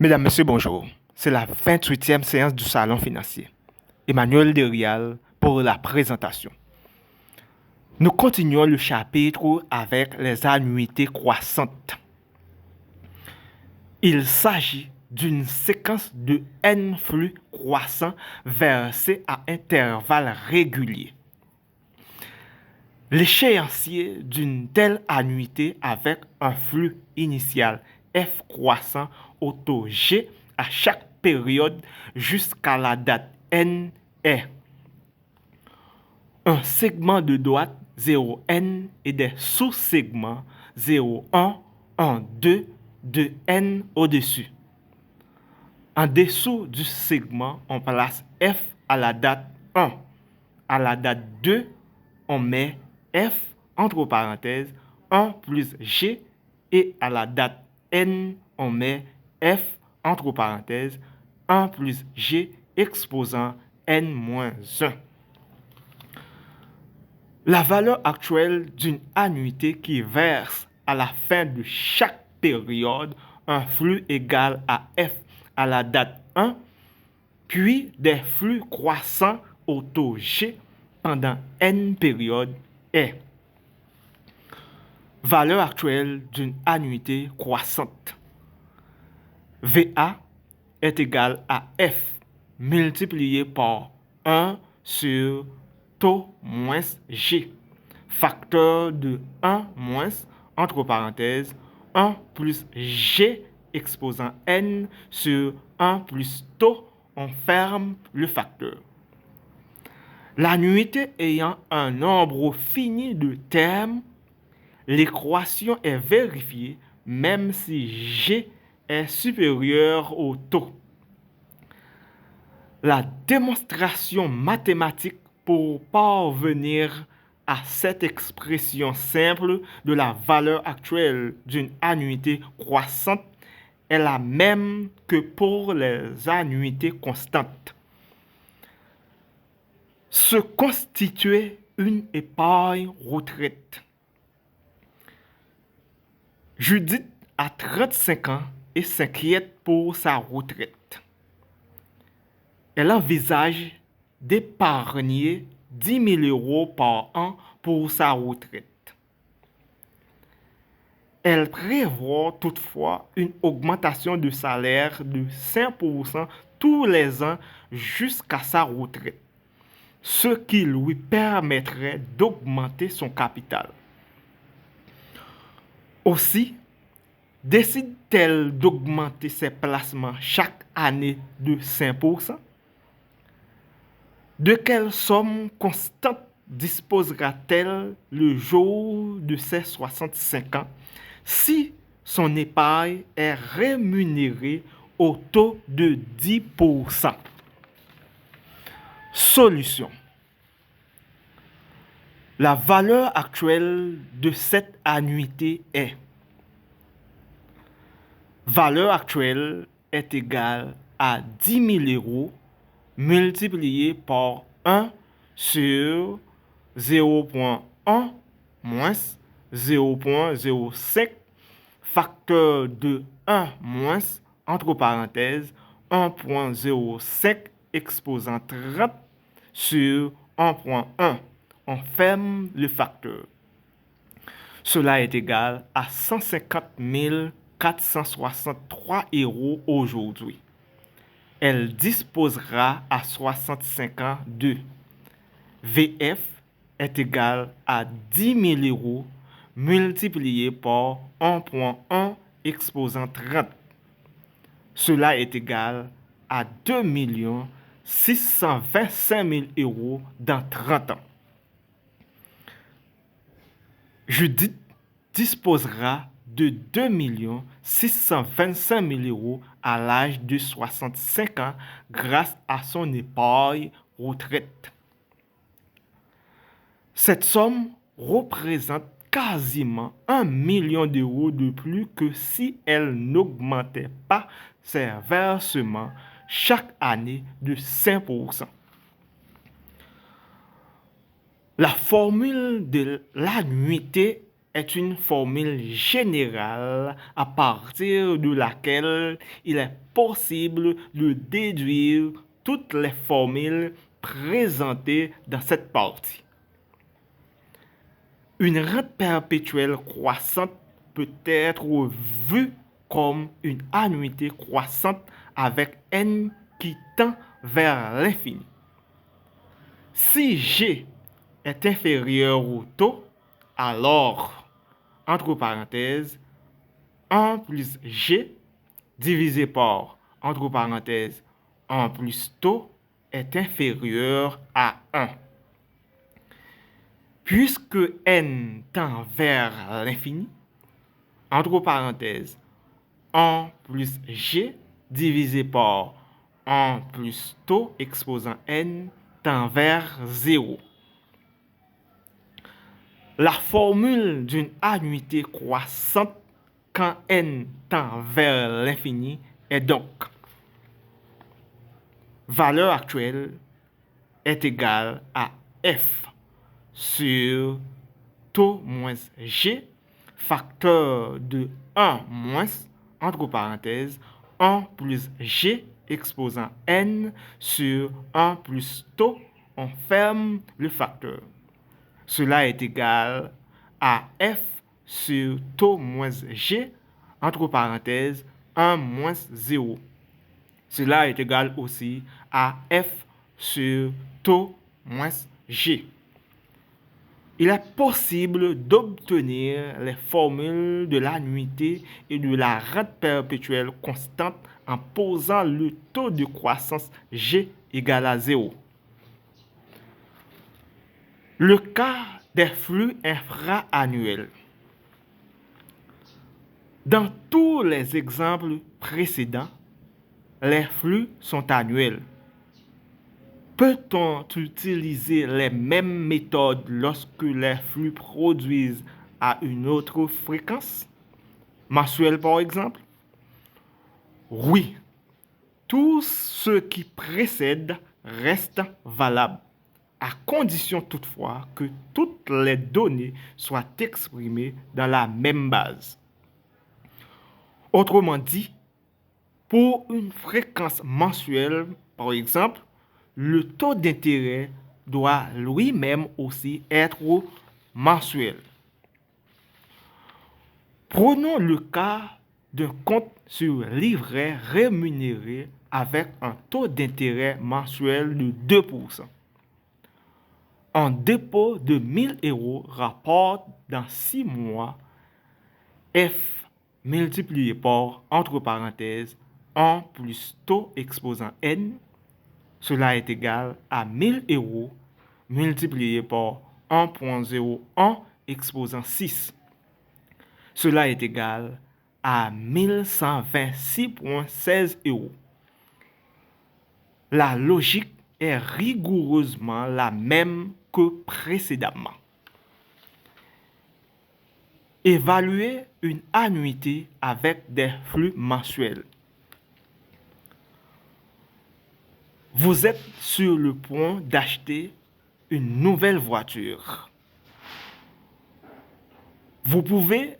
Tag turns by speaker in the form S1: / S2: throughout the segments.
S1: Mesdames, Messieurs, bonjour. C'est la 28e séance du Salon financier. Emmanuel Derial pour la présentation. Nous continuons le chapitre avec les annuités croissantes. Il s'agit d'une séquence de N flux croissants versés à intervalles réguliers. L'échéancier d'une telle annuité avec un flux initial F croissant au taux G à chaque période jusqu'à la date N est un segment de droite 0N et des sous-segments 0,1, 1, 2 de N au-dessus. En dessous du segment, on place F à la date 1. À la date 2, on met F entre parenthèses 1 plus G et à la date N, on met F entre parenthèses 1 plus G exposant N-1. La valeur actuelle d'une annuité qui verse à la fin de chaque période un flux égal à F à la date 1, puis des flux croissants au taux G pendant N périodes est valeur actuelle d'une annuité croissante. VA est égal à F multiplié par 1 sur taux moins G, facteur de 1 moins, entre parenthèses, 1 plus G exposant N sur 1 plus taux, on ferme le facteur. L'annuité ayant un nombre fini de termes, l'équation est vérifiée même si G est supérieur au taux. La démonstration mathématique pour parvenir à cette expression simple de la valeur actuelle d'une annuité croissante est la même que pour les annuités constantes. Se constituer une épargne retraite. Judith a 35 ans et s'inquiète pour sa retraite. Elle envisage d'épargner 10 000 euros par an pour sa retraite. Elle prévoit toutefois une augmentation de salaire de 5% tous les ans jusqu'à sa retraite, ce qui lui permettrait d'augmenter son capital. Aussi, décide-t-elle d'augmenter ses placements chaque année de 5%? De quelle somme constante disposera-t-elle le jour de ses 65 ans si son épargne est rémunérée au taux de 10%? Solution. La valeur actuelle de cette annuité est valeur actuelle est égale à 10 000 euros multiplié par 1 sur 0,1 moins 0,05 facteur de 1 moins, entre parenthèses, 1,05 exposant 30 sur 1,1. On ferme le facteur. Cela est égal à 150 463 euros aujourd'hui. Elle disposera à 65 ans de VF est égal à 10 000 euros multiplié par 1,1 exposant 30. Cela est égal à 2 625 000 euros dans 30 ans. Judith disposera de 2 625 000 euros à l'âge de 65 ans grâce à son épargne retraite. Cette somme représente quasiment 1 million d'euros de plus que si elle n'augmentait pas ses versements chaque année de 5%. La formule de l'annuité est une formule générale à partir de laquelle il est possible de déduire toutes les formules présentées dans cette partie. Une rente perpétuelle croissante peut être vue comme une annuité croissante avec n qui tend vers l'infini. Si G est inférieur au taux, alors, entre parenthèses, 1 plus G divisé par, entre parenthèses, 1 plus taux est inférieur à 1. Puisque n tend vers l'infini, entre parenthèses, 1 plus G divisé par 1 plus taux exposant n tend vers 0. La formule d'une annuité croissante quand n tend vers l'infini est donc valeur actuelle est égale à f sur taux moins g, facteur de 1 moins, entre parenthèses, 1 plus g exposant n sur 1 plus taux, on ferme le facteur. Cela est égal à f sur taux moins g, entre parenthèses, 1 moins 0. Cela est égal aussi à f sur taux moins g. Il est possible d'obtenir les formules de l'annuité et de la rente perpétuelle constante en posant le taux de croissance g égal à 0. Le cas des flux infra-annuels. Dans tous les exemples précédents, les flux sont annuels. Peut-on utiliser les mêmes méthodes lorsque les flux produisent à une autre fréquence, mensuelle par exemple? Oui, tout ce qui précède reste valable, à condition toutefois que toutes les données soient exprimées dans la même base. Autrement dit, pour une fréquence mensuelle, par exemple, le taux d'intérêt doit lui-même aussi être mensuel. Prenons le cas d'un compte sur livret rémunéré avec un taux d'intérêt mensuel de 2%. Un dépôt de 1000 euros rapporte dans 6 mois F multiplié par, entre parenthèses, 1 plus taux exposant n. Cela est égal à 1000 euros multiplié par 1,01 exposant 6. Cela est égal à 1126,16 euros. La logique est rigoureusement la même que précédemment. Évaluer une annuité avec des flux mensuels. Vous êtes sur le point d'acheter une nouvelle voiture. Vous pouvez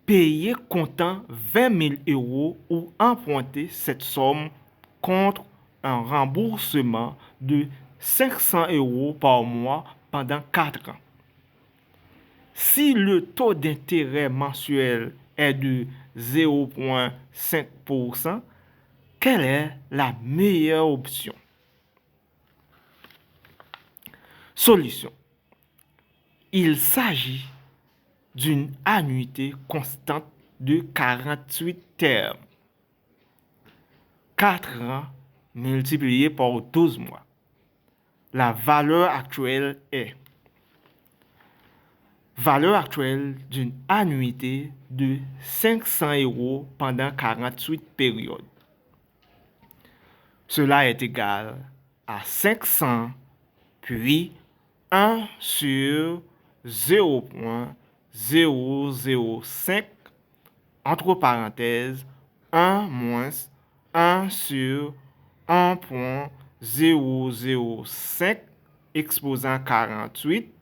S1: payer comptant 20 000 euros ou emprunter cette somme contre un remboursement de 500 euros par mois pendant 4 ans. Si le taux d'intérêt mensuel est de 0,5%, quelle est la meilleure option? Solution. Il s'agit d'une annuité constante de 48 termes. 4 ans multiplié par 12 mois. La valeur actuelle est valeur actuelle d'une annuité de 500 euros pendant 48 périodes. Cela est égal à 500 puis 1 sur 0,005 entre parenthèses 1 moins 1 sur 1,005 exposant 48.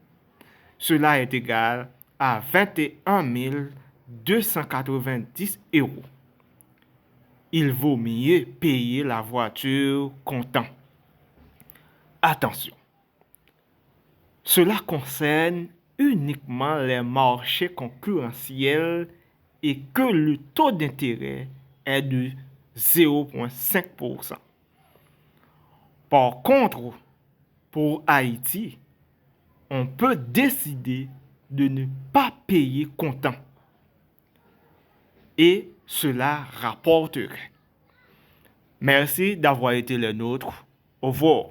S1: Cela est égal à 21 290 euros. Il vaut mieux payer la voiture comptant. Attention, cela concerne uniquement les marchés concurrentiels et que le taux d'intérêt est de 0,5%. Par contre, pour Haïti, on peut décider de ne pas payer comptant et cela rapporterait. Merci d'avoir été le nôtre. Au revoir.